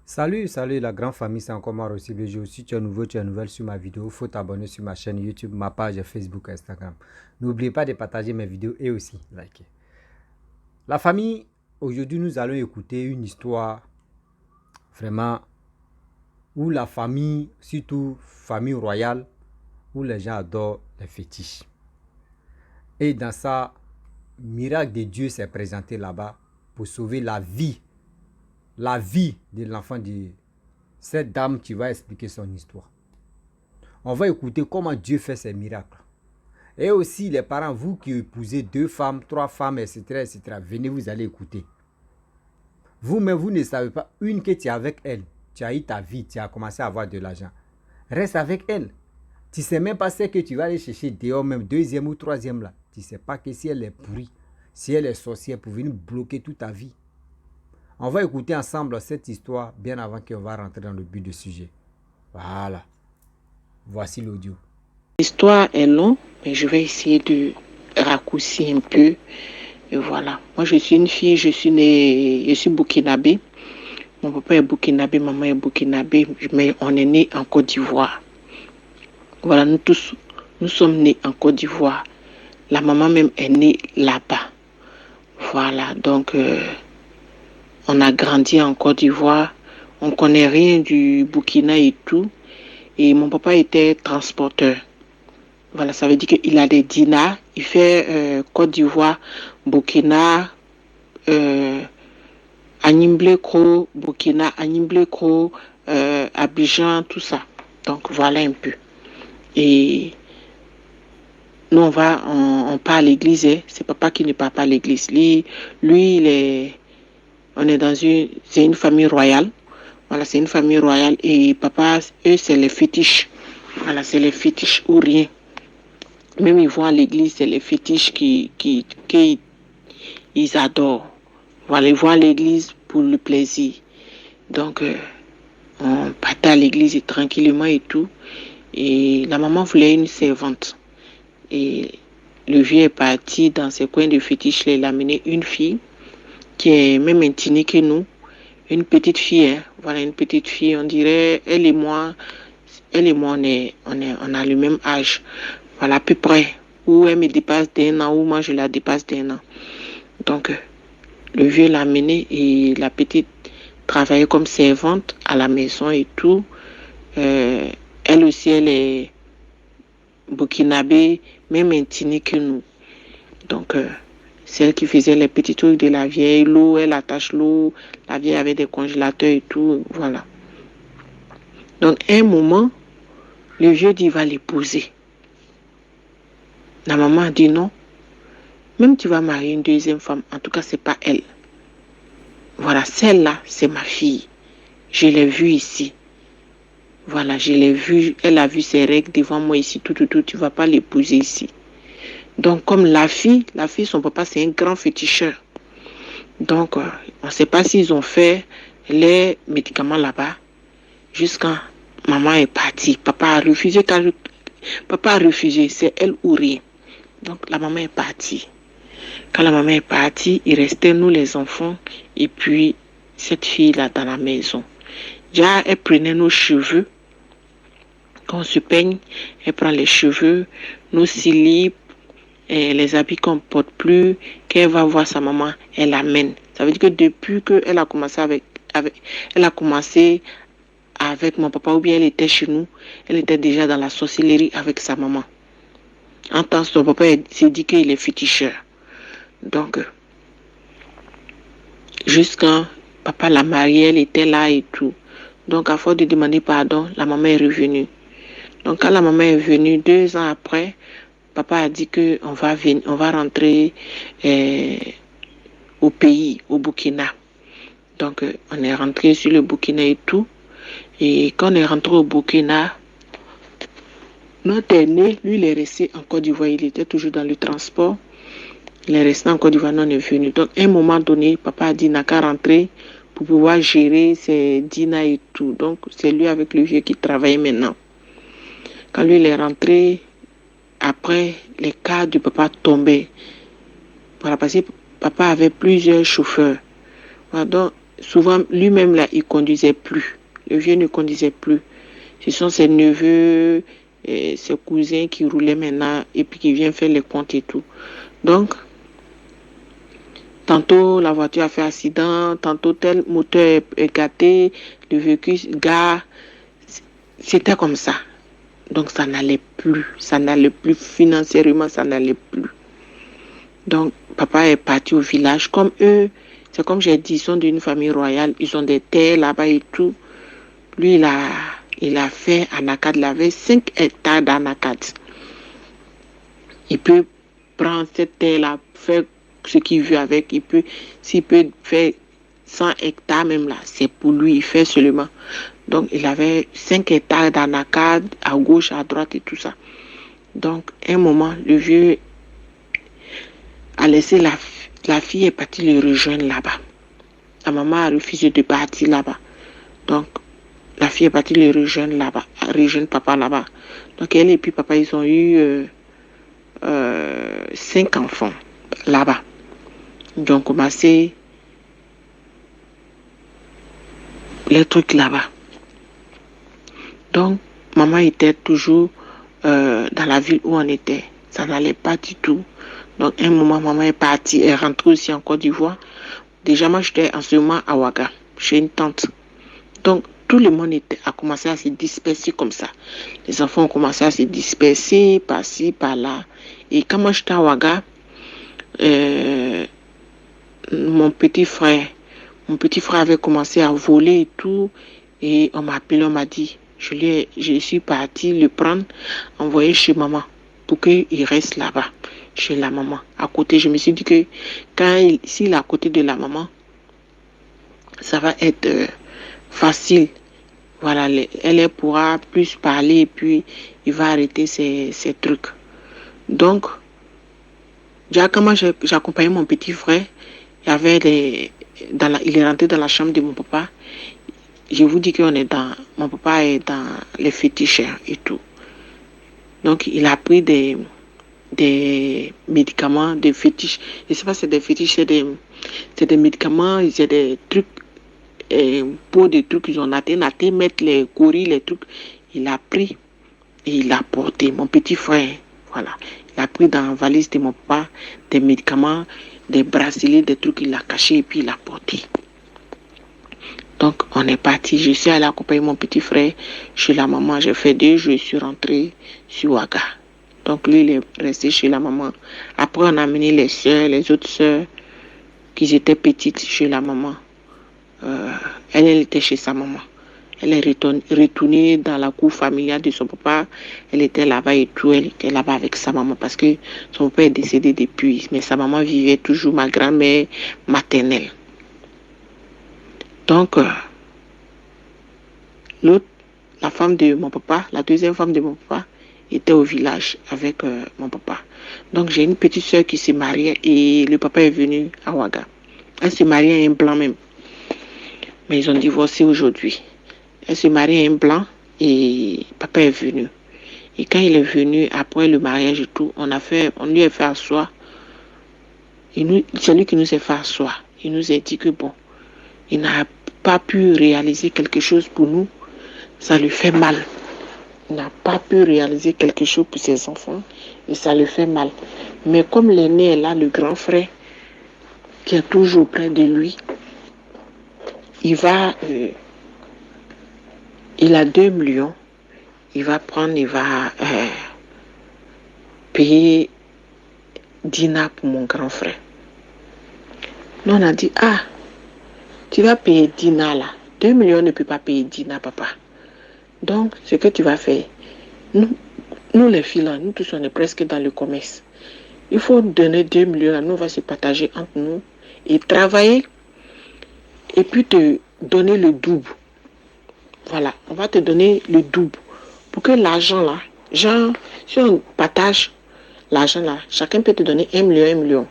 Salut la grande famille, c'est encore moi aussi le jour. Si tu es nouveau, tu es nouvelle sur ma vidéo, il faut t'abonner sur ma chaîne YouTube, ma page Facebook, Instagram. N'oubliez pas de partager mes vidéos et aussi liker. La famille, aujourd'hui nous allons écouter une histoire vraiment où la famille, surtout famille royale, où les gens adorent les fétiches. Et dans ça, miracle de Dieu s'est présenté là-bas pour sauver la vie de l'enfant de cette dame qui va expliquer son histoire. On va écouter comment Dieu fait ses miracles. Et aussi les parents, vous qui épousez 2 femmes, 3 femmes, etc., etc., venez, vous allez écouter. Vous-même, vous ne savez pas, une que tu es avec elle, tu as eu ta vie, tu as commencé à avoir de l'argent. Reste avec elle. Tu ne sais même pas ce que tu vas aller chercher dehors, même deuxième ou troisième là. Tu ne sais pas que si elle est pourrie, si elle est sorcière pour venir bloquer toute ta vie. On va écouter ensemble cette histoire bien avant qu'on va rentrer dans le but du sujet. Voilà. Voici l'audio. L'histoire est longue, mais je vais essayer de raccourcir un peu. Et voilà. Moi, je suis une fille, je suis burkinabé. Mon papa est burkinabé, maman est burkinabé, mais on est né en Côte d'Ivoire. Voilà, nous tous, nous sommes nés en Côte d'Ivoire. La maman même est née là-bas. Voilà, donc on a grandi en Côte d'Ivoire. On ne connaît rien du Burkina et tout. Et mon papa était transporteur. Voilà, ça veut dire qu'il a des dinars. Il fait Côte d'Ivoire, Burkina, Animblé-Cro, Burkina, Animblé-Cro, Abidjan, tout ça. Donc voilà un peu. Et nous, on part à l'église. Hein. C'est papa qui ne part pas à l'église. Lui, c'est une famille royale. Voilà, c'est une famille royale. Et papa, eux, c'est les fétiches. Voilà, c'est les fétiches ou rien. Même ils vont à l'église, c'est les fétiches qu'ils adorent. Voilà, ils vont à l'église pour le plaisir. Donc, on partait à l'église tranquillement et tout. Et la maman voulait une servante. Et le vieux est parti dans ses coins de fétiches. Il a amené une fille qui est même intimée que nous. Une petite fille, hein. Voilà, une petite fille. On dirait, elle et moi, on a le même âge. Voilà, à peu près. Ou elle me dépasse d'1 an, ou moi je la dépasse d'1 an. Donc, le vieux l'a amenée et la petite travaillait comme servante à la maison et tout. Elle aussi, elle est burkinabé, même intimée que nous. Donc, c'est elle qui faisait les petits trucs de la vieille. L'eau, elle attache l'eau. La vieille avait des congélateurs et tout. Voilà. Donc, à un moment, le vieux dit, il va l'épouser. La maman a dit non. Même tu vas marier une deuxième femme, en tout cas, c'est pas elle. Voilà, celle-là, c'est ma fille. Je l'ai vue ici. Voilà, je l'ai vue. Elle a vu ses règles devant moi ici, tout. Tu vas pas l'épouser ici. Donc, comme la fille, son papa, c'est un grand féticheur. Donc, on ne sait pas s'ils ont fait les médicaments là-bas jusqu'à maman est partie. Papa a refusé, c'est elle ou rien. Donc, la maman est partie. Quand la maman est partie, il restait nous les enfants et puis cette fille-là dans la maison. Déjà, elle prenait nos cheveux. Quand on se peigne, elle prend les cheveux, nos slips, les habits qu'on ne porte plus. Quand elle va voir sa maman, elle l'amène. Ça veut dire que depuis qu'elle a commencé avec mon papa ou bien elle était chez nous, elle était déjà dans la sorcellerie avec sa maman. En tant que son papa s'est dit qu'il est féticheur. Donc, jusqu'à papa l'a mariée, elle était là et tout. Donc, à force de demander pardon, la maman est revenue. Donc, quand la maman est venue 2 ans après, papa a dit qu'on va rentrer au pays, au Burkina. Donc, on est rentré sur le Burkina et tout. Et quand on est rentré au Burkina, notre aîné, lui, il est resté en Côte d'Ivoire. Il était toujours dans le transport. Il est resté en Côte d'Ivoire, non, on est venu. Donc, à un moment donné, papa a dit, n'a qu'à rentrer pour pouvoir gérer ses dîners et tout. Donc, c'est lui avec le vieux qui travaille maintenant. Quand lui, il est rentré, après, les cas de papa tombaient. Voilà, parce que papa avait plusieurs chauffeurs. Voilà, donc, souvent, lui-même, là, il conduisait plus. Le vieux ne conduisait plus. Ce sont ses neveux, et ses cousins qui roulaient maintenant et puis qui viennent faire les comptes et tout. Donc, tantôt la voiture a fait accident, tantôt tel moteur est gâté, le véhicule gare. C'était comme ça. Donc, ça n'allait plus. Ça n'allait plus financièrement, ça n'allait plus. Donc, papa est parti au village. Comme eux, c'est comme j'ai dit, ils sont d'une famille royale. Ils ont des terres là-bas et tout. Lui, il a fait Anakad. Il avait 5 hectares d'Anakad. Il peut prendre cette terre-là, faire ce qu'il veut avec. S'il peut faire 100 hectares même là, c'est pour lui. Il fait seulement. Donc, il avait 5 hectares d'Anakad à gauche, à droite et tout ça. Donc, un moment, le vieux a laissé la fille est partie le rejoindre là-bas. La maman a refusé de partir là-bas. Donc, la fille est partie le rejoindre là-bas, rejoindre papa là-bas. Donc, elle et puis papa, ils ont eu 5 enfants là-bas. Ils ont commencé les trucs là-bas. Donc, maman était toujours dans la ville où on était. Ça n'allait pas du tout. Donc, un moment, maman est partie, elle est rentrée aussi en Côte d'Ivoire. Déjà, moi, j'étais en ce moment à Ouaga, chez une tante. Donc, tout le monde a commencé à se disperser comme ça. Les enfants ont commencé à se disperser par-ci, par-là. Et quand moi, j'étais à Ouaga, mon petit frère avait commencé à voler et tout. Et on m'a appelé, on m'a dit, je suis partie le prendre, envoyer chez maman pour qu'il reste là-bas, chez la maman. À côté, je me suis dit que s'il est à côté de la maman, ça va être facile. Voilà, elle pourra plus parler et puis il va arrêter ses trucs. Donc, déjà, quand moi j'accompagnais mon petit frère, il est rentré dans la chambre de mon papa. Je vous dis mon papa est dans les fétiches et tout. Donc, il a pris des médicaments, des fétiches. Je ne sais pas si c'est des fétiches, c'est des médicaments, c'est des trucs, pour des trucs qu'ils ont naté, mettre les coris, les trucs. Il a pris et il a porté. Mon petit frère, voilà. Il a pris dans la valise de mon papa des médicaments, des bracelets, des trucs, il a caché et puis il a porté. Donc, on est parti. Je suis allée accompagner mon petit frère chez la maman. J'ai fait 2 jours, je suis rentrée sur Ouaga. Donc, lui, il est resté chez la maman. Après, on a amené les autres sœurs, qui étaient petites chez la maman. Elle était chez sa maman. Elle est retournée dans la cour familiale de son papa. Elle était là-bas et tout. Elle était là-bas avec sa maman parce que son père est décédé depuis. Mais sa maman vivait toujours, ma grand-mère maternelle. Donc, la femme de mon papa, la deuxième femme de mon papa, était au village avec mon papa. Donc, j'ai une petite soeur qui s'est mariée et le papa est venu à Ouaga. Elle s'est mariée à un blanc même. Mais ils ont divorcé aujourd'hui. Elle s'est mariée à un blanc et papa est venu. Et quand il est venu, après le mariage et tout, on lui a fait asseoir. C'est lui qui nous a fait asseoir. Il nous a dit que bon, il n'a pas pu réaliser quelque chose pour nous. Ça lui fait mal. Il n'a pas pu réaliser quelque chose pour ses enfants et ça lui fait mal. Mais comme l'aîné est là, le grand frère, qui est toujours près de lui, il a 2 millions. Il va payer Dina pour mon grand frère. Nous, on a dit, tu vas payer Dina là. 2 millions ne peut pas payer Dina, papa. Donc, ce que tu vas faire, nous les filles là, nous tous on est presque dans le commerce. Il faut donner 2 millions là, nous on va se partager entre nous et travailler et puis te donner le double. Voilà, on va te donner le double pour que l'argent là, genre, si on partage l'argent là, chacun peut te donner 1 million, 1 million.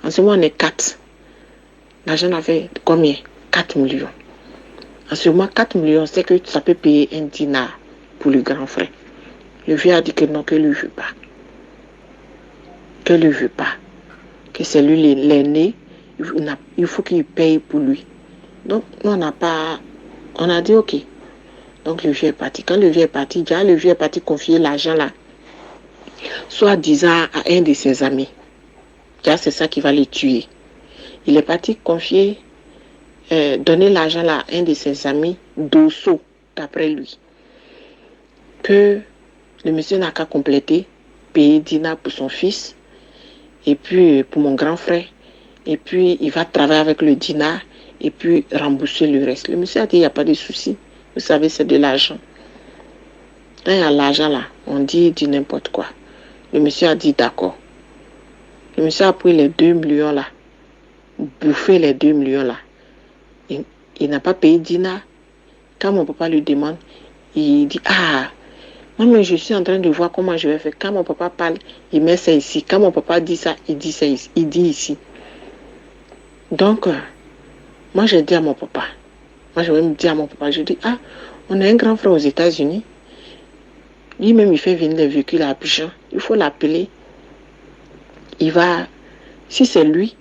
En ce moment, on est 4. L'argent là fait combien? 4 millions. En ce moment, 4 millions, c'est que ça peut payer un dinar pour le grand frère. Le vieux a dit que non, que lui ne veut pas. Que lui ne veut pas. Que c'est lui l'aîné, il faut qu'il paye pour lui. Donc, nous, on a dit ok. Donc, le vieux est parti. Quand le vieux est parti, déjà, le vieux est parti confier l'argent là, soi-disant à un de ses amis. Déjà, c'est ça qui va le tuer. Il est parti confier, donner l'argent là à un de ses amis, Dosso, d'après lui. Que le monsieur n'a qu'à compléter, payer Dina pour son fils, et puis pour mon grand frère, et puis il va travailler avec le dinar, et puis rembourser le reste. Le monsieur a dit, il n'y a pas de souci. Vous savez, c'est de l'argent. Quand il y a l'argent là, on dit n'importe quoi. Le monsieur a dit d'accord. Le monsieur a pris les 2 millions là, bouffé les 2 millions là. Il n'a pas payé Dina. Quand mon papa lui demande, il dit, ah, moi, mais je suis en train de voir comment je vais faire. Quand mon papa parle, il met ça ici. Quand mon papa dit ça, il dit ça ici. Il dit ici. Donc, moi, j'ai dit à mon papa. Moi, je vais me dire à mon papa, je dis, ah, on a un grand frère aux États-Unis. Lui-même, il fait venir les véhicules à Abidjan. Il faut l'appeler. Il va, si c'est lui,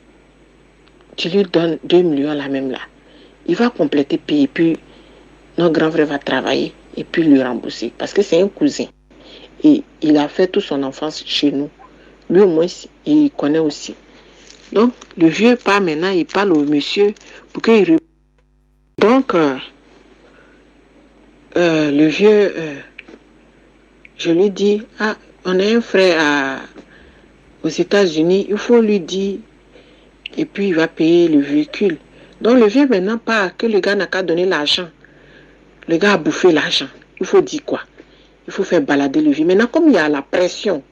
tu lui donnes 2 millions là même là. Il va compléter, puis notre grand frère va travailler et puis lui rembourser. Parce que c'est un cousin. Et il a fait toute son enfance chez nous. Lui au moins, il connaît aussi. Donc, le vieux part maintenant, il parle au monsieur pour qu'il... Donc, le vieux, je lui dis, ah, on a un frère aux États-Unis, il faut lui dire, et puis il va payer le véhicule. Donc, le vieux maintenant part que le gars n'a qu'à donner l'argent. Le gars a bouffé l'argent. Il faut dire quoi? Il faut faire balader le vieux. Maintenant, comme il y a la pression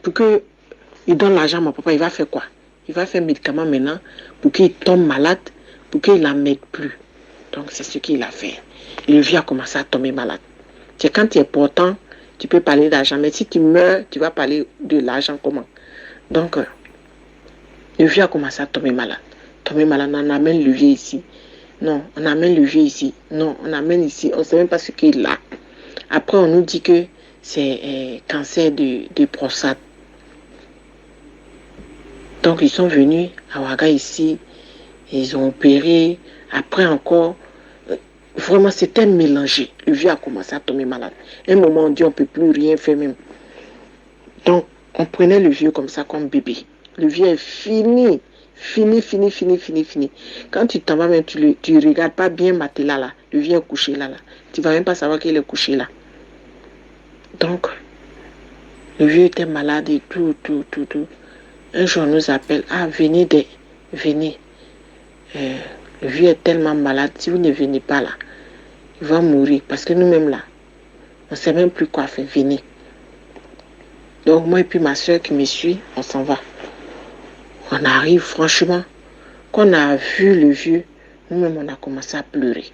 pour qu'il donne l'argent à mon papa, il va faire quoi? Il va faire médicament maintenant pour qu'il tombe malade, pour qu'il n'en mette plus. Donc, c'est ce qu'il a fait. Le vieux a commencé à tomber malade. C'est quand tu es portant, tu peux parler d'argent. Mais si tu meurs, tu vas parler de l'argent comment? Donc, le vieux a commencé à tomber malade. Tomber malade, on amène le vieux ici. Non, on amène le vieux ici. Non, on amène ici. On ne sait même pas ce qu'il a. Après, on nous dit que c'est cancer de prostate. Donc, ils sont venus à Ouaga ici. Ils ont opéré. Après encore, vraiment, c'était mélangé. Le vieux a commencé à tomber malade. À un moment, on dit on ne peut plus rien faire même. Donc, on prenait le vieux comme ça, comme bébé. Le vieux est fini. Fini. Quand tu t'en vas, même, tu ne regardes pas bien Matela là. Le vieux est couché là. Tu ne vas même pas savoir qu'il est couché là. Donc, le vieux était malade et tout. Un jour, on nous appelle. Ah, venez. Le vieux est tellement malade. Si vous ne venez pas là, il va mourir. Parce que nous-mêmes là, on ne sait même plus quoi faire. Venez. Donc, moi et puis ma soeur qui me suit, on s'en va. On arrive, franchement. Quand on a vu le vieux, nous-mêmes, on a commencé à pleurer.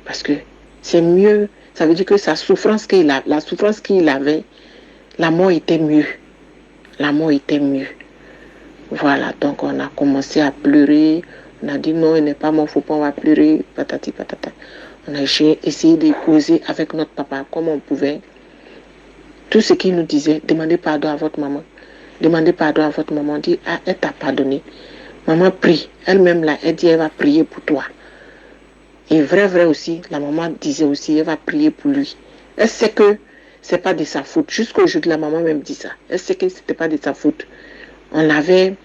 Parce que c'est mieux. Ça veut dire que la souffrance qu'il avait, la mort était mieux. Voilà, donc on a commencé à pleurer. On a dit non, il n'est pas mort, faut pas, on va pleurer. Patati patata. On a essayé de causer avec notre papa comme on pouvait. Tout ce qu'il nous disait, demandez pardon à votre maman. On dit, ah, elle t'a pardonné. Maman prie. Elle-même là, elle dit, elle va prier pour toi. Et vrai aussi, la maman disait aussi, elle va prier pour lui. Elle sait que c'est pas de sa faute. Jusqu'au jour de la maman même dit ça. Elle sait que c'était pas de sa faute. On avait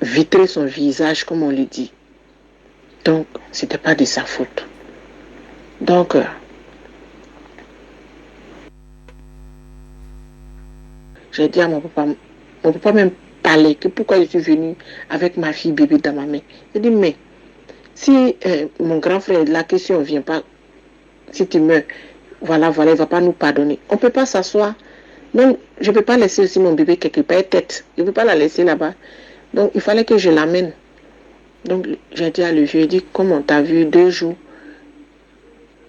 vitré son visage, comme on le dit. Donc, c'était pas de sa faute. Donc, j'ai dit à mon papa même parlait que pourquoi je suis venue avec ma fille bébé dans ma main. Il dit, mais si mon grand frère est là, que si on ne vient pas, si tu meurs, voilà, il ne va pas nous pardonner. On ne peut pas s'asseoir. Donc, je ne peux pas laisser aussi mon bébé quelque part tête. Je ne peux pas la laisser là-bas. Donc, il fallait que je l'amène. Donc, j'ai dit à le vieux, dit, comme on t'a vu 2 jours,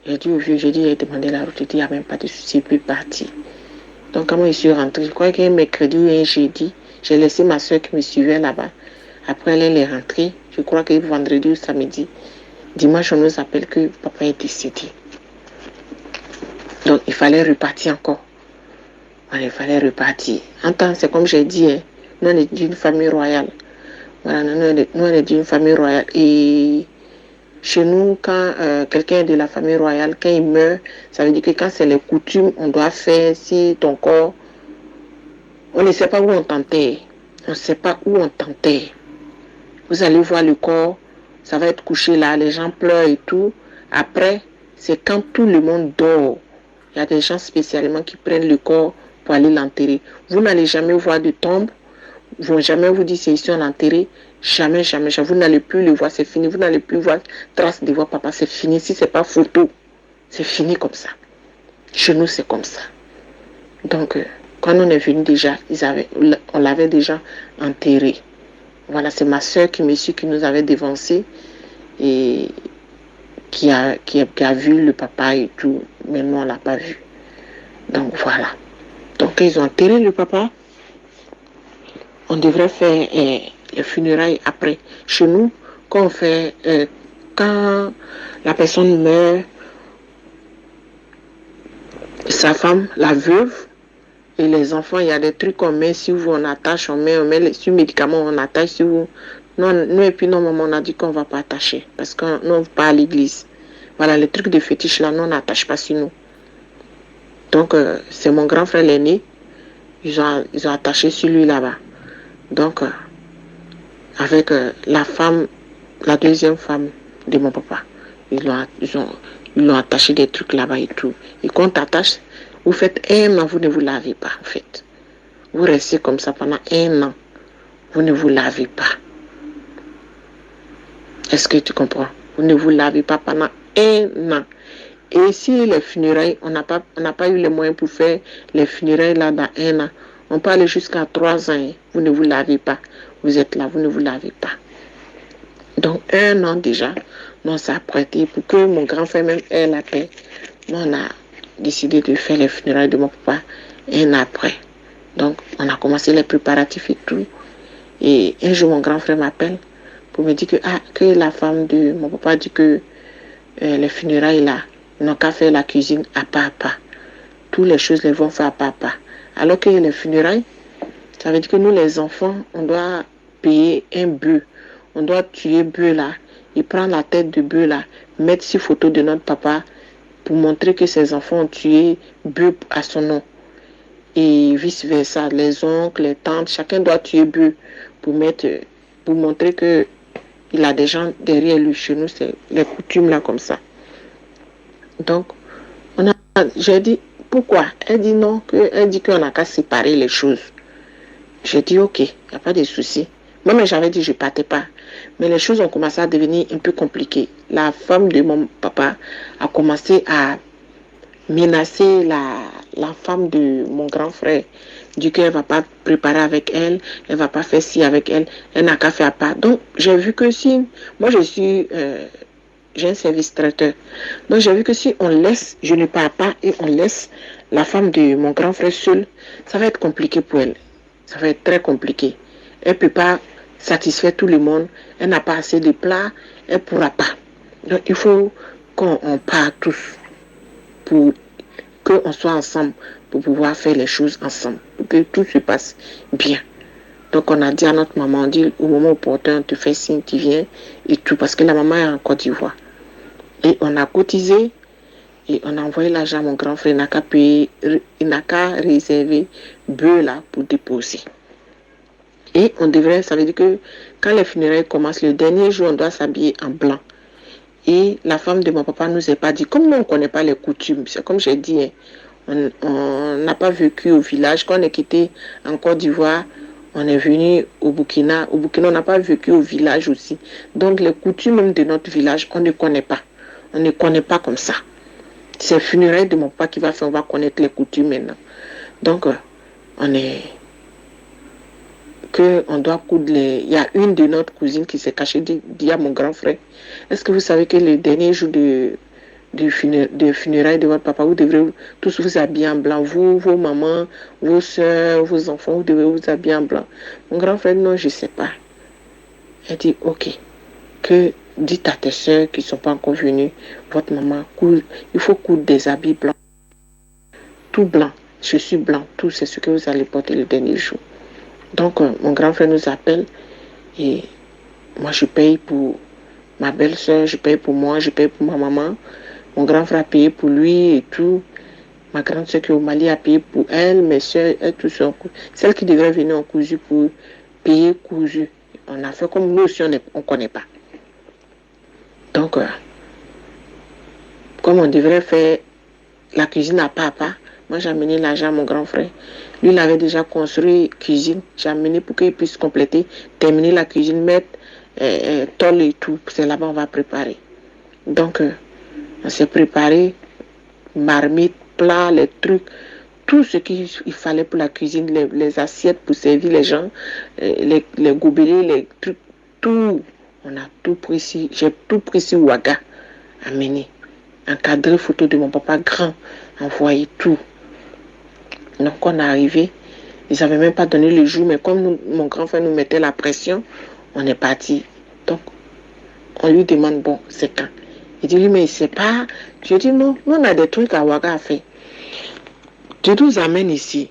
j'ai dit au vieux, j'ai demandé la route, il dit, il n'y a même pas de souci, plus parti. Donc, quand je suis rentrée, je crois qu'un mercredi ou un jeudi, j'ai laissé ma soeur qui me suivait là-bas. Après, elle est rentrée. Je crois que vendredi ou samedi. Dimanche, on nous appelle que papa est décédé. Donc, il fallait repartir encore. Voilà, il fallait repartir. En temps, c'est comme j'ai dit, hein, nous, on est d'une famille royale. Voilà, nous, on est d'une famille royale. Et Chez nous, quand quelqu'un de la famille royale, quand il meurt, ça veut dire que quand c'est les coutumes, on doit faire, si ton corps, on ne sait pas où on t'enterre. On ne sait pas où on t'enterre. Vous allez voir le corps, ça va être couché là, les gens pleurent et tout. Après, c'est quand tout le monde dort. Il y a des gens spécialement qui prennent le corps pour aller l'enterrer. Vous n'allez jamais voir de tombe. Ils vont jamais vous dire c'est ici on a enterré. Jamais, jamais, jamais. Vous n'allez plus le voir, c'est fini. Vous n'allez plus voir trace de votre papa, c'est fini. Si c'est pas photo, c'est fini comme ça. Chez nous, c'est comme ça. Donc, quand on est venu déjà, on l'avait déjà enterré. Voilà, c'est ma soeur qui me suit, qui nous avait dévancé et qui a vu le papa et tout. Mais nous, on ne l'a pas vu. Donc, voilà. Donc, ils ont enterré le papa. On devrait faire les funérailles après. Chez nous, quand on fait, quand la personne meurt, sa femme, la veuve et les enfants, il y a des trucs qu'on met sur vous, on attache, on met sur médicaments, on attache sur vous. Nous et puis, non, maman, on a dit qu'on ne va pas attacher parce que nous, on ne va pas à l'église. Voilà, les trucs de fétiche là, nous, on n'attache pas sur nous. Donc, c'est mon grand frère l'aîné. Ils ont attaché sur lui là-bas. Donc, avec la femme, la deuxième femme de mon papa, ils l'ont attaché des trucs là-bas et tout. Et quand on t'attache, vous faites 1 an, vous ne vous lavez pas, en fait. Vous restez comme ça pendant 1 an. Vous ne vous lavez pas. Est-ce que tu comprends? Vous ne vous lavez pas pendant 1 an. Et si les funérailles, on n'a pas eu les moyens pour faire les funérailles là dans 1 an, on peut aller jusqu'à 3 ans. Vous ne vous lavez pas. Vous êtes là, vous ne vous lavez pas. Donc 1 an déjà, on s'est apprêté pour que mon grand frère même ait la paix. On a décidé de faire les funérailles de mon papa 1 an après. Donc on a commencé les préparatifs et tout. Et un jour mon grand frère m'appelle pour me dire que la femme de mon papa dit que les funérailles là, ils n'ont qu'à faire la cuisine à pas à pas. Toutes les choses les vont faire à pas à pas. Alors que les funérailles, ça veut dire que nous les enfants, on doit payer un bœuf. On doit tuer bœuf là, et prendre la tête de bœuf là, mettre 6 photos de notre papa pour montrer que ses enfants ont tué bœuf à son nom. Et vice versa, les oncles, les tantes, chacun doit tuer bœuf pour montrer que il a des gens derrière lui. Chez nous, c'est les coutumes là comme ça. Donc, j'ai dit, pourquoi? Elle dit non, elle dit qu'on n'a qu'à séparer les choses. J'ai dit, ok, il n'y a pas de souci. Moi-même, j'avais dit, je ne partais pas. Mais les choses ont commencé à devenir un peu compliquées. La femme de mon papa a commencé à menacer la femme de mon grand frère. Du coup, elle ne va pas préparer avec elle, elle ne va pas faire ci avec elle, elle n'a qu'à faire pas. Donc, j'ai vu que si, moi j'ai un service traiteur. Donc, j'ai vu que si on laisse, je ne pars pas et on laisse la femme de mon grand frère seule, ça va être compliqué pour elle. Ça va être très compliqué. Elle ne peut pas satisfaire tout le monde. Elle n'a pas assez de plats. Elle ne pourra pas. Donc, il faut qu'on parte tous pour qu'on soit ensemble, pour pouvoir faire les choses ensemble, pour que tout se passe bien. Donc, on a dit à notre maman, on dit au moment opportun, on te fait signe, tu viens et tout, parce que la maman est en Côte d'Ivoire. Et on a cotisé et on a envoyé l'argent à mon grand frère. Il n'a qu'à réserver bœuf là pour déposer. Et ça veut dire que quand les funérailles commencent, le dernier jour, on doit s'habiller en blanc. Et la femme de mon papa ne nous a pas dit, comme nous on ne connaît pas les coutumes, c'est comme j'ai dit, on n'a pas vécu au village. Quand on est quitté en Côte d'Ivoire, on est venu au Burkina. Au Burkina, on n'a pas vécu au village aussi. Donc les coutumes même de notre village, on ne connaît pas. On ne connaît pas comme ça. C'est funérailles de mon papa qui va faire, on va connaître les coutumes maintenant. Donc, on doit coudre il y a une de notre cousine qui s'est cachée, dit à mon grand frère, est-ce que vous savez que le dernier jour de funérailles de votre papa, vous devrez tous vous habiller en blanc, vous, vos mamans, vos soeurs, vos enfants, vous devrez vous habiller en blanc. Mon grand frère, non, je ne sais pas. Elle dit, ok, dites à tes soeurs qui ne sont pas encore venues, votre maman, il faut coudre des habits blancs, tout blanc, chaussures blancs, tout, c'est ce que vous allez porter le dernier jour. Donc, mon grand frère nous appelle et moi, je paye pour Ma belle-sœur, je paye pour moi, je paye pour ma maman. Mon grand frère a payé pour lui et tout. Ma grande sœur qui est au Mali a payé pour elle. Mes sœurs, elles tous sont celles qui devraient venir en cousu pour payer cousu. On a fait comme nous aussi, on ne connaît pas. Donc, comme on devrait faire la cuisine à papa, moi j'ai amené l'argent à mon grand frère. Lui, il avait déjà construit cuisine. J'ai amené pour qu'il puisse compléter, terminer la cuisine, mettre tôle et tout. C'est là-bas on va préparer. Donc, on s'est préparé, marmite, plat, les trucs, tout ce qu'il fallait pour la cuisine, les assiettes pour servir les gens, les gobelets, les trucs, tout. On a tout pris ici. J'ai tout pris ici, Ouaga, amené. Encadré photo de mon papa grand, envoyé tout. Donc, on est arrivé. Ils n'avaient même pas donné le jour, mais comme mon grand frère nous mettait la pression, on est parti. Donc, on lui demande, bon, c'est quand? Il dit, lui, mais il ne sait pas. Je dis, non, nous, on a des trucs à Ouaga à faire. Tu nous amènes ici.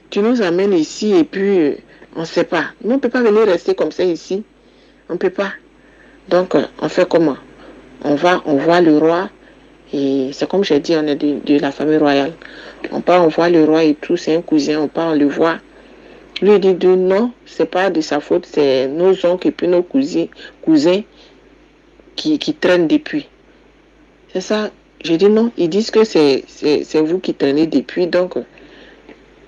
Tu nous amènes ici et puis, on ne sait pas. Nous, on ne peut pas venir rester comme ça ici. On ne peut pas. Donc, on fait comment? On voit le roi. Et c'est comme j'ai dit, on est de la famille royale. On part, on voit le roi et tout, c'est un cousin, on part, on le voit. Lui, il dit non, c'est pas de sa faute, c'est nos oncles et puis nos cousins qui traînent depuis. C'est ça. J'ai dit non, ils disent que c'est vous qui traînez depuis, donc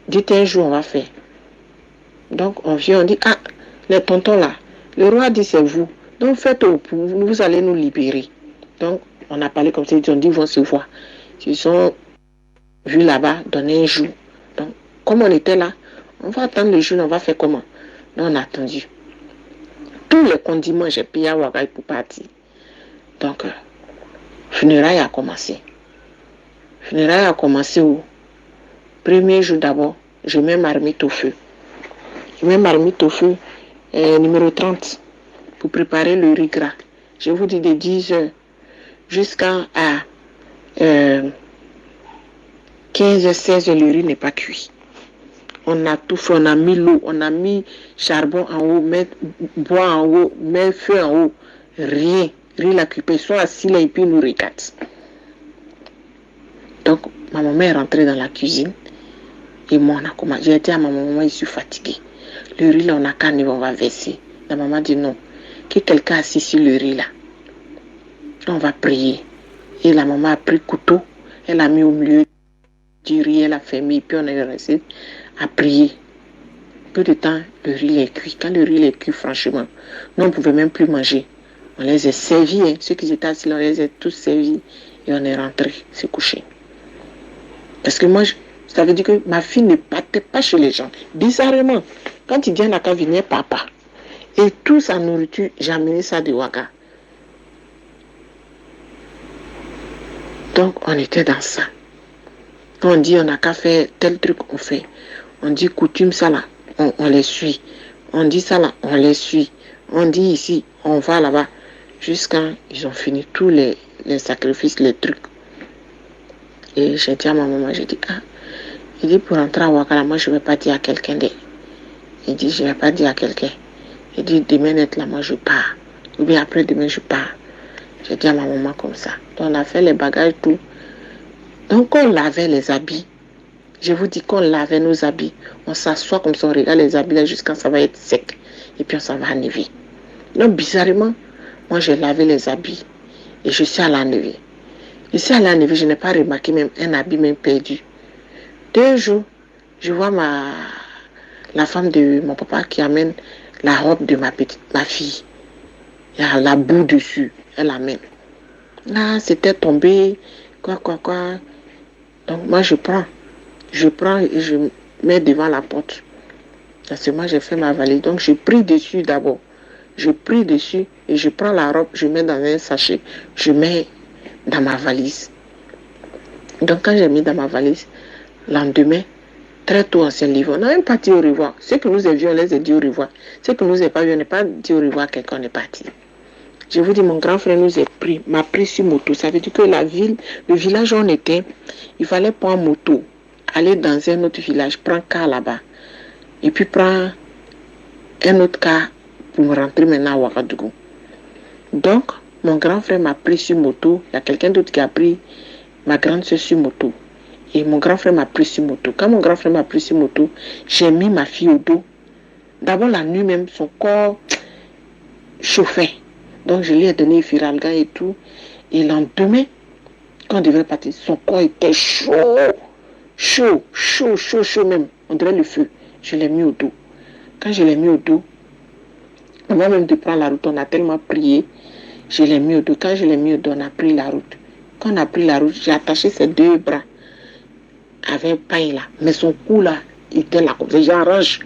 dites un jour, on va faire. Donc, on vient, on dit, ah, les tontons là, le roi dit c'est vous. Donc, faites vous allez nous libérer. Donc, on a parlé comme ça, ils ont dit, ils vont se voir. Ils sont vus là-bas, donner un jour. Donc, comme on était là, on va attendre le jour, on va faire comment? Donc, on a attendu. Tous les condiments, j'ai payé à Ouaga pour partir. Donc, funérailles a commencé. Funérailles a commencé où? Premier jour d'abord, je mets marmite au feu. Je mets marmite au feu, numéro 30, pour préparer le riz gras. Je vous dis de 10 heures jusqu'à 15 16 heures, le riz n'est pas cuit. On a tout fait, on a mis l'eau, on a mis charbon en haut, mettre bois en haut, mettre feu en haut. Rien. Riz la cuit. Ils sont assis là et puis ils nous regardent. Donc, ma maman est rentrée dans la cuisine. Et moi, on a commencé. J'ai dit à ma maman, je suis fatiguée. Le riz là, on a qu'à on va verser. La maman dit non. Que quelqu'un assis sur le riz là. On va prier. Et la maman a pris le couteau. Elle a mis au milieu du riz. Elle a fermé. Et puis on est resté à prier. Peu de temps, le riz est cuit. Quand le riz est cuit, franchement, nous, on ne pouvait même plus manger. On les a servis. Hein. Ceux qui étaient assis là, on les a tous servis. Et on est rentré se coucher. Parce que moi, ça veut dire que ma fille ne partait pas chez les gens. Bizarrement, quand il vient à la cave, venait papa. Et toute sa nourriture, j'ai amené ça de Ouaga. Donc, on était dans ça. On dit, on n'a qu'à faire tel truc, on fait. On dit, coutume, ça là, on les suit. On dit ça là, on les suit. On dit ici, on va là-bas. Jusqu'à ils ont fini tous les sacrifices, les trucs. Et j'ai dit à ma maman, j'ai dit, ah, il dit, pour rentrer à Ouaga, moi, je ne vais pas dire à quelqu'un d'elle. Il dit, je ne vais pas dire à quelqu'un. Il dit, demain, être là, moi, je pars. Ou bien après, demain, je pars. J'ai dit à ma maman comme ça. Donc, on a fait les bagages, tout. Donc, on lavait les habits. Je vous dis qu'on lavait nos habits. On s'assoit comme ça, on regarde les habits là jusqu'à ça va être sec. Et puis, on s'en va enlever. Donc, bizarrement, moi, j'ai lavé les habits. Et je suis allée enlever. Je suis allée enlever, je n'ai pas remarqué même un habit même perdu. 2 jours, je vois la femme de mon papa qui amène la robe de ma fille. Il y a la boue dessus. Elle amène. Là, c'était tombé. Quoi. Donc, moi, je prends et je mets devant la porte. Parce que moi, j'ai fait ma valise. Donc, je prie dessus d'abord. Je prie dessus et je prends la robe, je mets dans un sachet. Je mets dans ma valise. Donc, quand j'ai mis dans ma valise, lendemain, très tôt, on s'est levé. On n'a même pas dit au revoir. Ceux que nous avions, on les a dit au revoir. Ceux que nous n'avons pas vu, on n'a pas dit au revoir à quelqu'un, on est parti. Je vous dis, mon grand frère m'a pris sur moto. Ça veut dire que le village où on était, il fallait prendre moto, aller dans un autre village, prendre car là-bas. Et puis prendre un autre car pour me rentrer maintenant à Ouagadougou. Donc, Mon grand frère m'a pris sur moto. Il y a quelqu'un d'autre qui a pris ma grande soeur sur moto. Et mon grand frère m'a pris sur moto. Quand mon grand frère m'a pris sur moto, j'ai mis ma fille au dos. D'abord, la nuit même, son corps chauffait. Donc, je lui ai donné Firalga et tout. Et le lendemain, quand on devait partir, son corps était chaud. Chaud même. On dirait le feu. Je l'ai mis au dos. Quand je l'ai mis au dos, avant même de prendre la route, on a tellement prié. Je l'ai mis au dos. Quand je l'ai mis au dos, on a pris la route. Quand on a pris la route, j'ai attaché ses deux bras avec un pain là. Mais son cou là, il était là comme ça. J'arrange.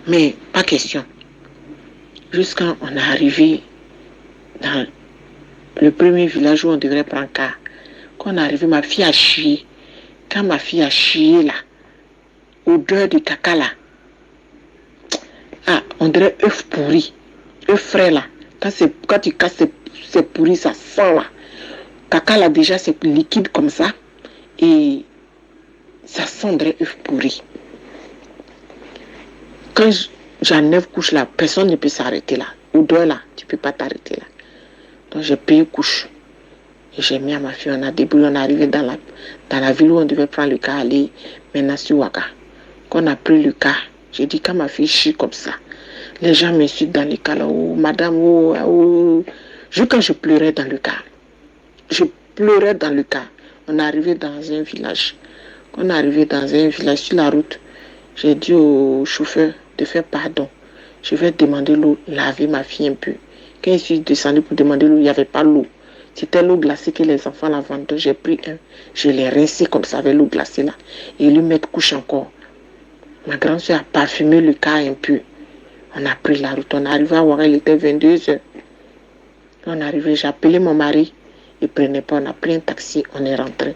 Mais pas question. Jusqu'à on est arrivé dans le premier village où on devrait prendre car. Quand on est arrivé, ma fille a chié. Quand ma fille a chié là, odeur de caca là. Ah, on dirait œuf pourri. Œuf frais là. Quand tu casses, c'est pourri, ça sent là. Caca là déjà c'est liquide comme ça. Et ça sent œuf pourri. Quand j'enlève couche là, personne ne peut s'arrêter là. Odeur là, tu ne peux pas t'arrêter là. Donc j'ai payé couche. Et j'ai mis à ma fille, on a débrouillé, on est arrivé dans la ville où on devait prendre le car, aller maintenant sur Ouaga. Quand on a pris le car, j'ai dit quand ma fille chie comme ça, les gens m'insultent dans le car là, oh madame, oh. Quand je pleurais dans le car. Je pleurais dans le car. On est arrivé dans un village. Quand on est arrivé dans un village sur la route, j'ai dit au chauffeur de faire pardon. Je vais demander l'eau, laver ma fille un peu. Quand je suis descendu pour demander l'eau, il n'y avait pas l'eau. C'était l'eau glacée que les enfants la vendaient. J'ai pris un, je l'ai rincé comme ça avec l'eau glacée là. Et lui mettre couche encore. Ma grande soeur a parfumé le car un peu. On a pris la route. On est arrivé à Ouaga, il était 22h. On est arrivé, j'ai appelé mon mari. Il ne prenait pas, on a pris un taxi, on est rentré.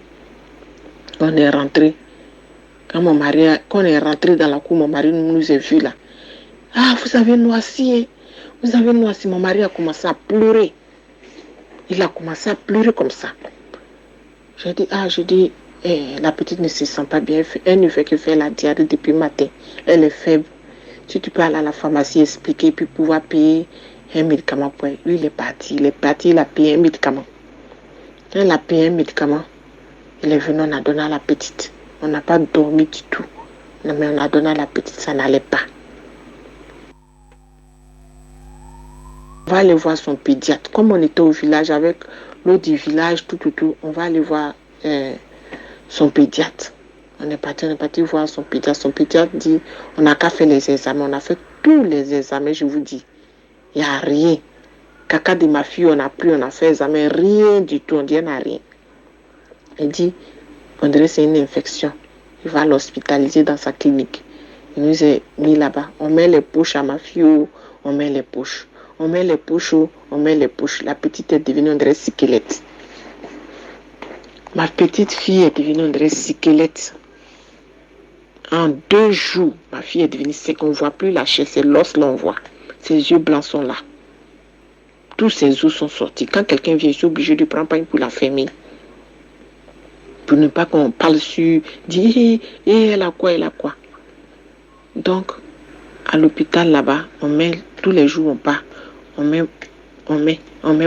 On est rentré. Quand on est rentré dans la cour, mon mari nous a vus là. Ah, vous avez noirci, hein? Vous avez noirci. Mon mari a commencé à pleurer. Il a commencé à pleurer comme ça. J'ai dit, la petite ne se sent pas bien. Elle ne fait que faire la diarrhée depuis le matin. Elle est faible. Si tu peux aller à la pharmacie expliquer, puis pouvoir payer un médicament pour elle. Lui, il est parti, il a payé un médicament. Quand il a payé un médicament, il est venu, on a donné à la petite. On n'a pas dormi du tout. Non, mais on a donné à la petite, ça n'allait pas. On va aller voir son pédiatre. Comme on était au village avec l'eau du village, tout, on va aller voir son pédiatre. On est parti voir son pédiatre. Son pédiatre dit, on n'a qu'à faire les examens. On a fait tous les examens, je vous dis. Il n'y a rien. Caca de ma fille, on a fait examen, rien du tout, on dit, il n'y a rien. Il dit, on dirait que c'est une infection. Il va l'hospitaliser dans sa clinique. Il nous a mis là-bas. On met les poches à ma fille, on met les poches. On met les poches, on met les poches. La petite est devenue un vrai squelette. Ma petite fille est devenue un vrai squelette. En 2 jours, ma fille est devenue sec. On ne voit plus la chair, c'est l'os l'on voit. Ses yeux blancs sont là. Tous ses os sont sortis. Quand quelqu'un vient, je suis obligé de prendre pain pour la fermer. Pour ne pas qu'on parle sur, dit, elle a quoi. Donc, à l'hôpital là-bas, on met, tous les jours on part, on met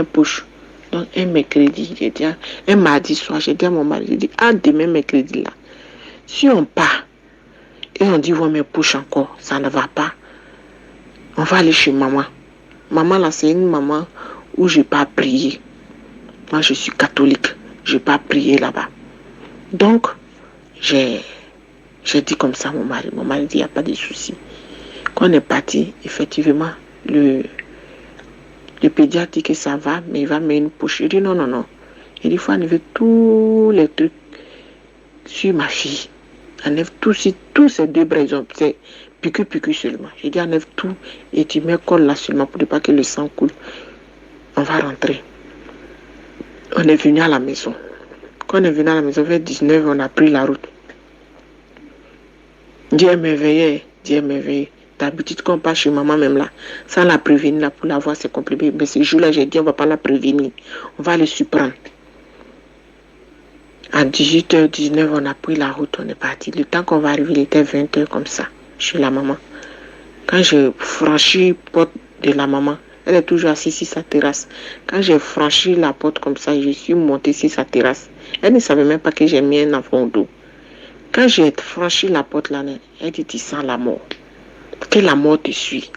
poche. Donc, un mercredi, j'ai dit, un mardi soir, j'ai dit à mon mari, j'ai dit, demain mercredi là, si on part, et on dit, on met poche encore, ça ne va pas, on va aller chez maman. Maman là, c'est une maman où je n'ai pas prié. Moi, je suis catholique, je n'ai pas prié là-bas. Donc, j'ai dit comme ça à mon mari. Mon mari dit, il n'y a pas de souci. Quand on est parti, effectivement, le pédiatre dit que ça va, mais il va mettre une poche. Il dit non. Il dit, il faut enlever tous les trucs sur ma fille. Enlève tous ces 2 bras, c'est piqûre seulement. J'ai dit, enlève tout et tu mets colle là seulement pour ne pas que le sang coule. On va rentrer. On est venu à la maison. Quand on est venu à la maison, vers 19h, on a pris la route. Dieu est merveilleux. D'habitude, quand on passe chez maman même là, sans la prévenir là, pour la voir, c'est compliqué. Mais ce jour-là, j'ai dit, on ne va pas la prévenir. On va aller surprendre. À 18h, 19h, on a pris la route, on est parti. Le temps qu'on va arriver, il était 20h comme ça, chez la maman. Quand j'ai franchi la porte de la maman, Elle est toujours assise sur sa terrasse. Quand j'ai franchi la porte comme ça, je suis montée sur sa terrasse. Elle ne savait même pas que j'ai mis un enfant au dos. Quand j'ai franchi la porte là, elle dit, tu sens la mort. Que la mort te suit.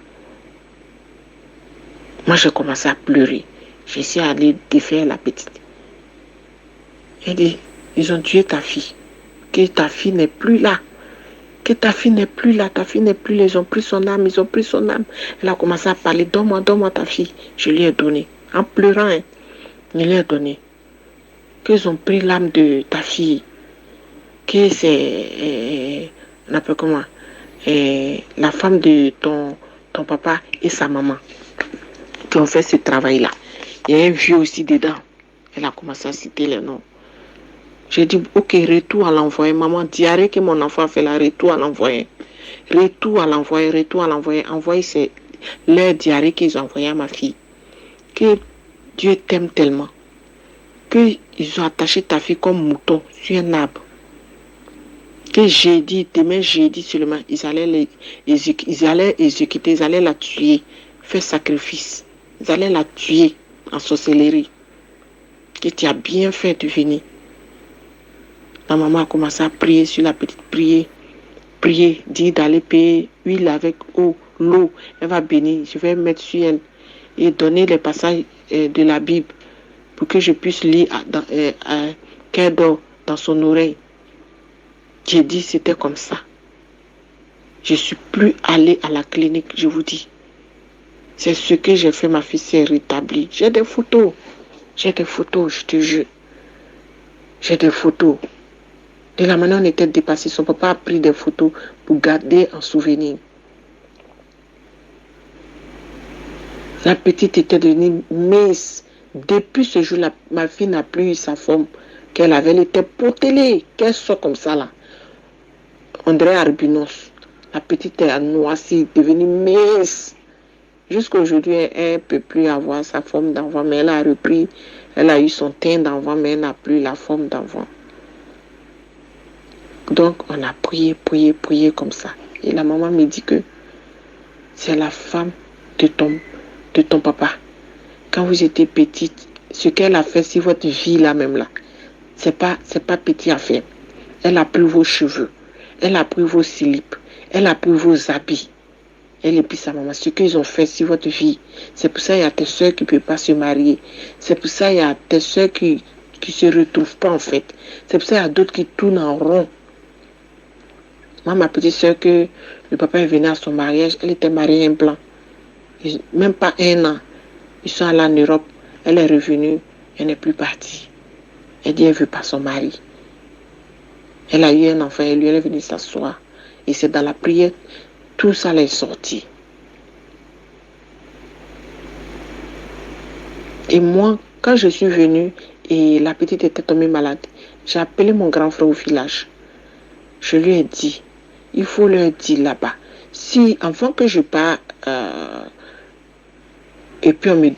Moi, j'ai commencé à pleurer. Je suis allée défaire la petite. Elle dit, ils ont tué ta fille. Que ta fille n'est plus là. Que ta fille n'est plus là. Ta fille n'est plus là. Ils ont pris son âme. Ils ont pris son âme. Elle a commencé à parler. Donne-moi ta fille. Je lui ai donné. En pleurant, hein, je lui ai donné. Qu'ils ont pris l'âme de ta fille. Que c'est... on appelle comment la femme de ton papa et sa maman qui ont fait ce travail-là. Il y a un vieux aussi dedans. Elle a commencé à citer les noms. J'ai dit, ok, retour à l'envoyer. Maman, diarrhée que mon enfant a fait là, retour à l'envoyer. Retour à l'envoyer. Envoyer leur diarrhée qu'ils ont envoyé à ma fille. Que Dieu t'aime tellement. Qu'ils ont attaché ta fille comme mouton sur un arbre. Que demain jeudi seulement, ils allaient exécuter, ils allaient la tuer, faire sacrifice. Ils allaient la tuer en sorcellerie. Que tu as bien fait de venir. La maman a commencé à prier sur la petite, prier, dire d'aller payer huile avec l'eau. Elle va bénir, je vais mettre sur elle et donner les passages de la Bible pour que je puisse lire qu'elle dort dans son oreille. J'ai dit c'était comme ça. Je ne suis plus allée à la clinique, je vous dis. C'est ce que j'ai fait, ma fille s'est rétablie. J'ai des photos, je te jure. J'ai des photos. De la manière on était dépassé, son papa a pris des photos pour garder en souvenir. La petite était devenue mince. Depuis ce jour-là, ma fille n'a plus eu sa forme qu'elle avait. Elle était potelée, qu'elle sort comme ça là. On dirait albinos. La petite est noircie, devenue mince. Jusqu'aujourd'hui, elle ne peut plus avoir sa forme d'enfant, mais elle a repris. Elle a eu son teint d'enfant, mais elle n'a plus la forme d'enfant. Donc, on a prié comme ça. Et la maman me dit que c'est la femme de ton papa. Quand vous étiez petite, ce qu'elle a fait, si votre vie là même là, c'est pas petit à faire. Elle a pris vos cheveux, elle a pris vos slips, elle a pris vos habits. Elle et puis sa maman, ce qu'ils ont fait sur votre vie. C'est pour ça qu'il y a tes soeurs qui ne peuvent pas se marier. C'est pour ça qu'il y a tes soeurs qui ne se retrouvent pas en fait. C'est pour ça qu'il y a d'autres qui tournent en rond. Moi, ma petite soeur, que le papa est venu à son mariage, elle était mariée à un blanc. Même pas un an. Ils sont allés en Europe. Elle est revenue. Elle n'est plus partie. Elle dit qu'elle ne veut pas son mari. Elle a eu un enfant et lui, elle est venue s'asseoir. Et c'est dans la prière, tout ça est sorti. Et moi, quand je suis venue et la petite était tombée malade, j'ai appelé mon grand frère au village. Je lui ai dit, il faut leur dire là-bas. Si, avant que je pars, et puis on me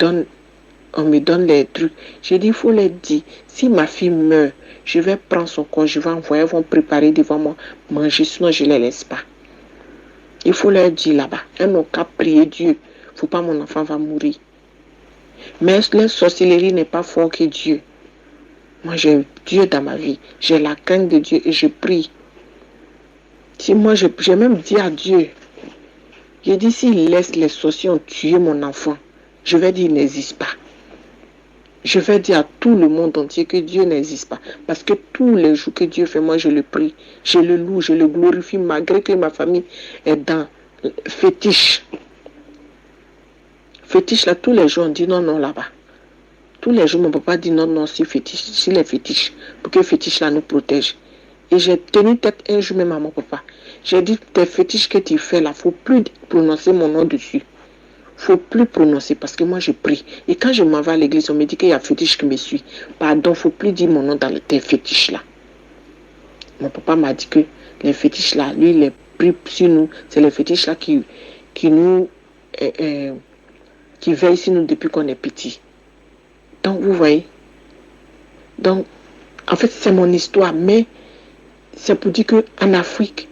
donne les trucs, j'ai dit, il faut leur dire, si ma fille meurt, je vais prendre son corps, je vais envoyer, elles vont préparer devant moi, manger, sinon je ne les laisse pas. Il faut leur dire là-bas, elles n'ont qu'à prier Dieu. Il ne faut pas mon enfant va mourir. Mais la sorcellerie n'est pas fort que Dieu. Moi, j'ai Dieu dans ma vie. J'ai la crainte de Dieu et je prie. Si moi, j'ai même dit à Dieu, j'ai dit, s'il laisse les sorciers tuer mon enfant, je vais dire, il n'existe pas. Je vais dire à tout le monde entier que Dieu n'existe pas. Parce que tous les jours que Dieu fait, moi, je le prie. Je le loue, je le glorifie, malgré que ma famille est dans fétiche. Fétiche, là, tous les jours, on dit non, là-bas. Tous les jours, mon papa dit non, c'est fétiche, c'est les fétiches. Pour que fétiche, là, nous protège. Et j'ai tenu tête un jour même à mon papa. J'ai dit, tes fétiches que tu fais là, il ne faut plus prononcer mon nom dessus. Il ne faut plus prononcer parce que moi je prie. Et quand je m'en vais à l'église, on me dit qu'il y a fétiche qui me suit. Pardon, il ne faut plus dire mon nom dans tes fétiches là. Mon papa m'a dit que les fétiches là, lui il est pris sur nous. C'est les fétiches là qui veillent sur nous depuis qu'on est petit. Donc vous voyez. Donc, en fait c'est mon histoire. Mais c'est pour dire qu'en Afrique,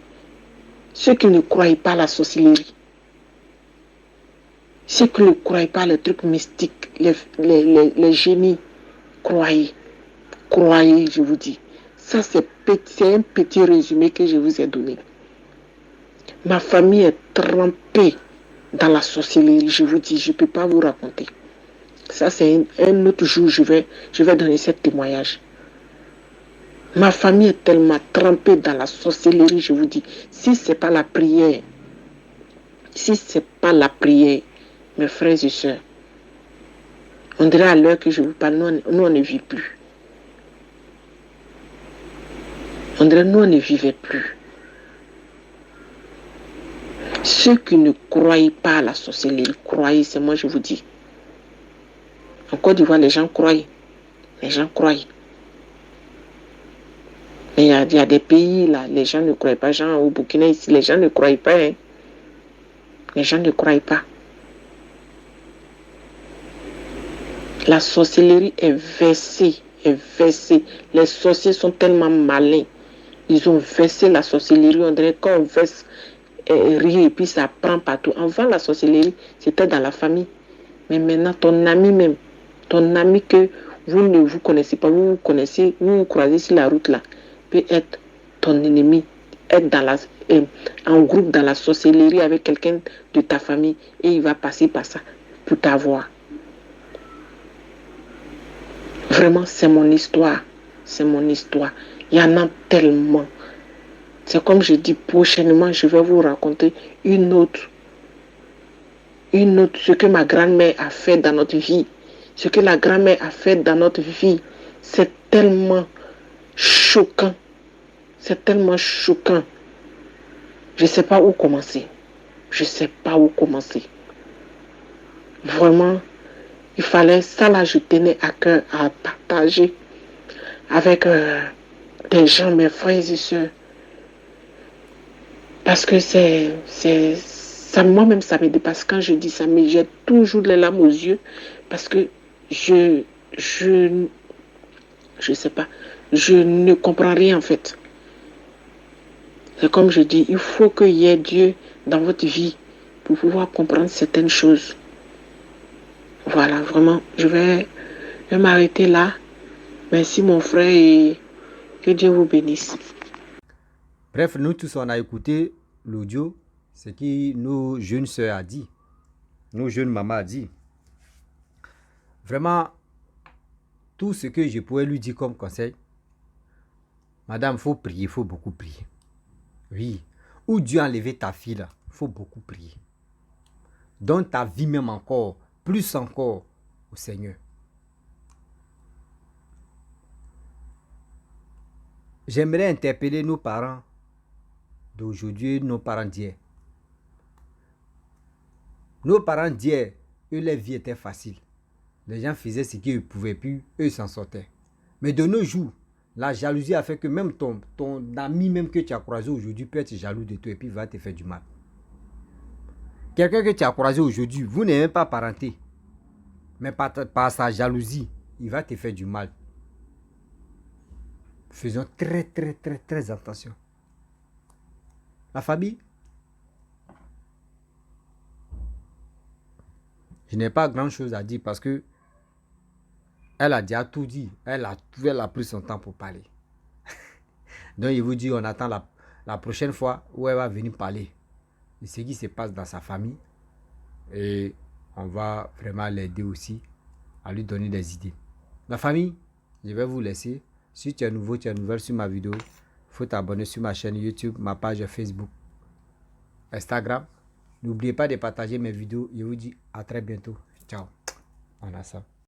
ceux qui ne croient pas à la sorcellerie, Ceux qui ne croient pas les trucs mystiques, les génies, croyez. Croyez, je vous dis. Ça, c'est un petit résumé que je vous ai donné. Ma famille est trempée dans la sorcellerie, je vous dis, je ne peux pas vous raconter. Ça, c'est un autre jour, je vais donner ce témoignage. Ma famille est tellement trempée dans la sorcellerie, je vous dis. Si ce n'est pas la prière, mes frères et sœurs, on dirait à l'heure que je vous parle, nous on ne vit plus. On dirait nous on ne vivait plus. Ceux qui ne croient pas à la sorcellerie, croyez, c'est moi je vous dis. En Côte d'Ivoire, les gens croient. Les gens croient. Mais il y a des pays là, les gens ne croient pas. Genre au Burkina ici, les gens ne croient pas. Hein. Les gens ne croient pas. La sorcellerie est versée, Les sorciers sont tellement malins. Ils ont versé la sorcellerie. On dirait qu'on verse riz et puis ça prend partout. Avant la sorcellerie, c'était dans la famille. Mais maintenant, ton ami que vous ne vous connaissez pas, vous vous croisez sur la route là, peut être ton ennemi, être en groupe dans la sorcellerie avec quelqu'un de ta famille et il va passer par ça pour t'avoir. Vraiment, c'est mon histoire. C'est mon histoire. Il y en a tellement. C'est comme je dis, prochainement, je vais vous raconter une autre, ce que ma grand-mère a fait dans notre vie. Ce que la grand-mère a fait dans notre vie, c'est tellement choquant. C'est tellement choquant. Je ne sais pas où commencer. Je ne sais pas où commencer. Vraiment, il fallait, ça là, je tenais à cœur à partager avec des gens, mes frères et sœurs. Parce que ça, moi-même, ça me dépasse. Quand je dis ça, mais j'ai toujours les larmes aux yeux. Parce que je sais pas, je ne comprends rien en fait. C'est comme je dis, il faut qu'il y ait Dieu dans votre vie pour pouvoir comprendre certaines choses. Voilà, vraiment, je vais m'arrêter là. Merci mon frère et que Dieu vous bénisse. Bref, nous tous, on a écouté l'audio, ce que nos jeunes sœurs a dit, nos jeunes mamans a dit. Vraiment, tout ce que je pourrais lui dire comme conseil, madame, il faut prier, il faut beaucoup prier. Oui, où Dieu a enlevé ta fille là, il faut beaucoup prier. Donne ta vie même encore, plus encore au Seigneur. J'aimerais interpeller nos parents d'aujourd'hui, nos parents d'hier. Nos parents d'hier, eux, leur vie était facile. Les gens faisaient ce qu'ils ne pouvaient plus, eux s'en sortaient. Mais de nos jours, la jalousie a fait que même ton ami même que tu as croisé aujourd'hui peut être jaloux de toi et puis va te faire du mal. Quelqu'un que tu as croisé aujourd'hui, vous n'êtes même pas parenté. Mais par sa jalousie, il va te faire du mal. Faisons très, très, très, très attention. La famille, je n'ai pas grand chose à dire parce que elle a déjà tout dit. Elle a pris son temps pour parler. Donc, il vous dit, on attend la prochaine fois où elle va venir parler de ce qui se passe dans sa famille. Et on va vraiment l'aider aussi à lui donner des idées. La famille, je vais vous laisser. Si tu es nouveau, tu es nouvelle sur ma vidéo, il faut t'abonner sur ma chaîne YouTube, ma page Facebook, Instagram. N'oubliez pas de partager mes vidéos. Je vous dis à très bientôt. Ciao. On a ça.